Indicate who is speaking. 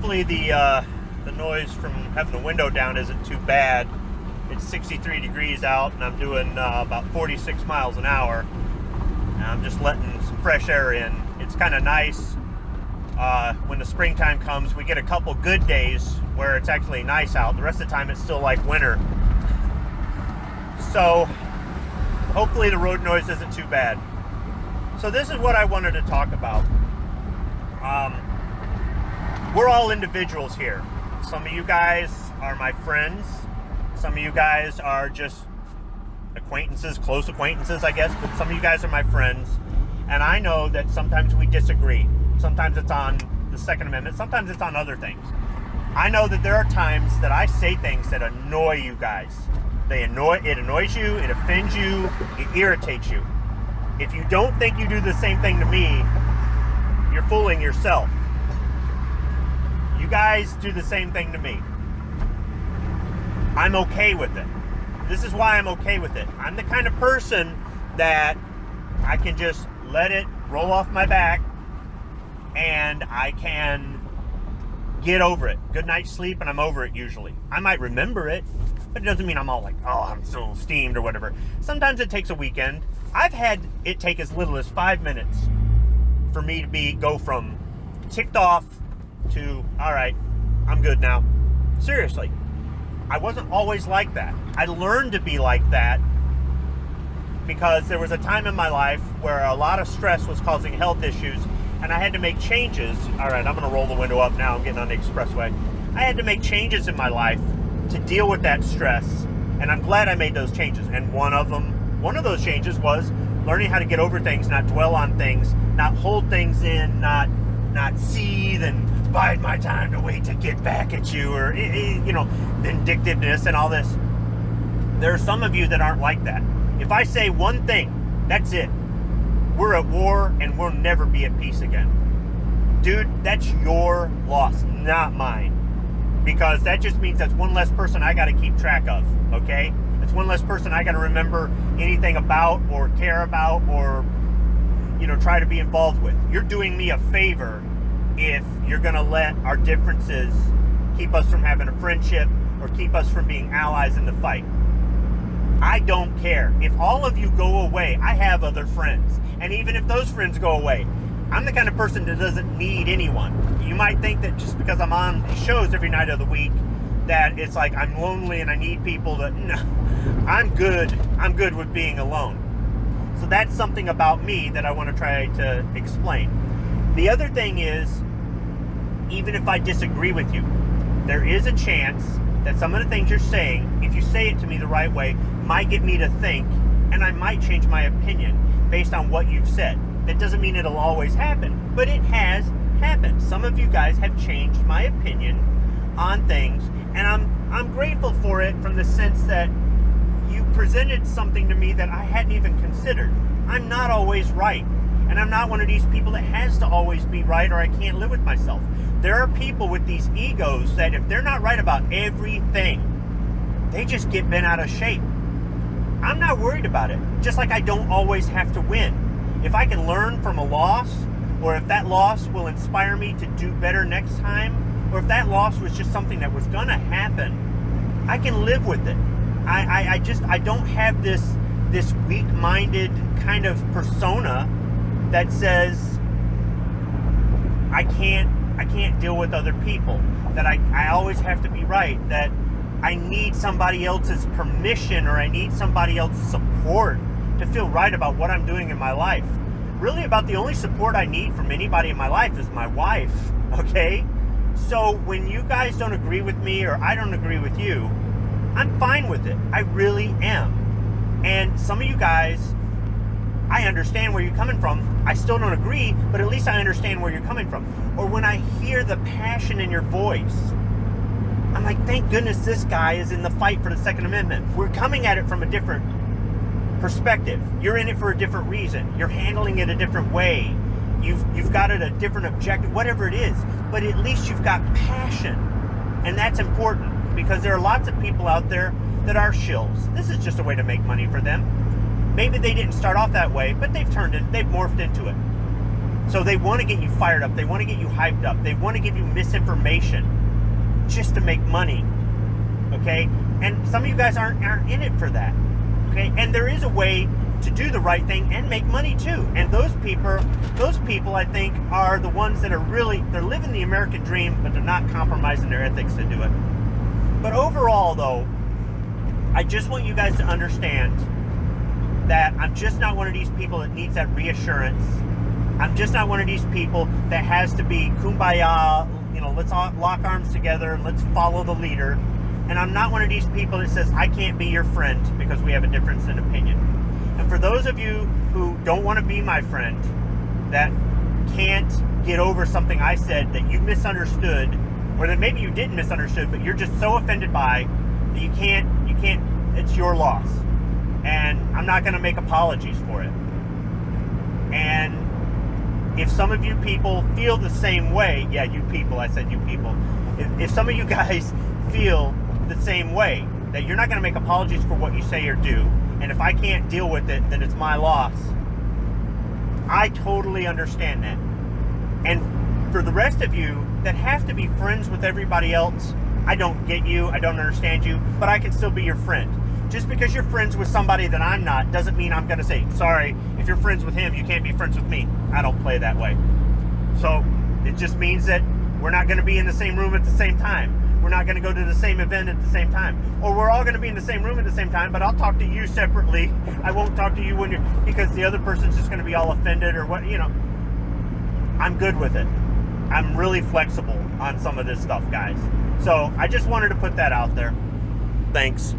Speaker 1: hopefully the noise from having the window down isn't too bad. It's 63 degrees out, and I'm doing about 46 miles an hour. And I'm just letting some fresh air in. It's kind of nice. When the springtime comes, we get a couple good days where it's actually nice out. The rest of the time, it's still like winter. So, hopefully the road noise isn't too bad. So this is what I wanted to talk about. We're all individuals here. Some of you guys are my friends. Some of you guys are just acquaintances, close acquaintances, I guess. But some of you guys are my friends. And I know that sometimes we disagree. Sometimes it's on the Second Amendment. Sometimes it's on other things. I know that there are times that I say things that annoy you guys. It annoys you, it offends you, it irritates you. If you don't think you do the same thing to me, you're fooling yourself. You guys do the same thing to me. I'm okay with it. This is why I'm okay with it. I'm the kind of person that I can just let it roll off my back and I can get over it. Good night's sleep and I'm over it usually. I might remember it, but it doesn't mean I'm all like, oh, I'm so steamed or whatever. Sometimes it takes a weekend. I've had it take as little as 5 minutes for me to go from ticked off to, all right, I'm good now. Seriously. I wasn't always like that. I learned to be like that because there was a time in my life where a lot of stress was causing health issues and I had to make changes. All right, I'm going to roll the window up now. I'm getting on the expressway. I had to make changes in my life to deal with that stress, and I'm glad I made those changes. And one of those changes was learning how to get over things, not dwell on things, not hold things in, not seethe and bide my time to wait to get back at you, or vindictiveness and all this. There are some of you that aren't like that. If I say one thing, that's it. We're at war and we'll never be at peace again. Dude, that's your loss, not mine. Because that just means that's one less person I got to keep track of, okay? That's one less person I got to remember anything about or care about or, try to be involved with. You're doing me a favor if you're going to let our differences keep us from having a friendship or keep us from being allies in the fight. I don't care. If all of you go away, I have other friends. And even if those friends go away, I'm the kind of person that doesn't need anyone. You might think that just because I'm on these shows every night of the week, that it's like I'm lonely and I need people to... No, I'm good. I'm good with being alone. So that's something about me that I want to try to explain. The other thing is, even if I disagree with you, there is a chance that some of the things you're saying, if you say it to me the right way, might get me to think, and I might change my opinion based on what you've said. That doesn't mean it'll always happen, but it has happened. Some of you guys have changed my opinion on things, and I'm grateful for it from the sense that you presented something to me that I hadn't even considered. I'm not always right, and I'm not one of these people that has to always be right or I can't live with myself. There are people with these egos that if they're not right about everything, they just get bent out of shape. I'm not worried about it, just like I don't always have to win. If I can learn from a loss, or if that loss will inspire me to do better next time, or if that loss was just something that was going to happen, I can live with it. I don't have this weak-minded kind of persona that says I can't deal with other people, that I always have to be right, that I need somebody else's permission or I need somebody else's support to feel right about what I'm doing in my life. Really, about the only support I need from anybody in my life is my wife, okay? So when you guys don't agree with me or I don't agree with you, I'm fine with it. I really am. And some of you guys, I understand where you're coming from. I still don't agree, but at least I understand where you're coming from. Or when I hear the passion in your voice, I'm like, thank goodness this guy is in the fight for the Second Amendment. We're coming at it from a different perspective. You're in it for a different reason. You're handling it a different way. You've got it a different objective, whatever it is. But at least you've got passion. And that's important because there are lots of people out there that are shills. This is just a way to make money for them. Maybe they didn't start off that way, but they've morphed into it. So they want to get you fired up. They want to get you hyped up. They want to give you misinformation just to make money. Okay? And some of you guys aren't in it for that. Okay? And there is a way to do the right thing and make money too. And those people I think are the ones that are really, they're living the American dream, but they're not compromising their ethics to do it. But overall though, I just want you guys to understand that I'm just not one of these people that needs that reassurance. I'm just not one of these people that has to be kumbaya, let's all lock arms together and let's follow the leader. And I'm not one of these people that says, I can't be your friend because we have a difference in opinion. And for those of you who don't want to be my friend, that can't get over something I said that you misunderstood, or that maybe you didn't misunderstood, but you're just so offended by that you can't, it's your loss. And I'm not going to make apologies for it. And if some of you people feel the same way, yeah, you people, I said you people. If some of you guys feel the same way, that you're not going to make apologies for what you say or do, and if I can't deal with it, then it's my loss. I totally understand that. And for the rest of you that have to be friends with everybody else, I don't get you, I don't understand you, but I can still be your friend. Just because you're friends with somebody that I'm not doesn't mean I'm going to say, sorry, if you're friends with him, you can't be friends with me. I don't play that way. So it just means that we're not going to be in the same room at the same time. We're not going to go to the same event at the same time. Or we're all going to be in the same room at the same time, but I'll talk to you separately. I won't talk to you when because the other person's just going to be all offended or what, I'm good with it. I'm really flexible on some of this stuff, guys. So I just wanted to put that out there. Thanks.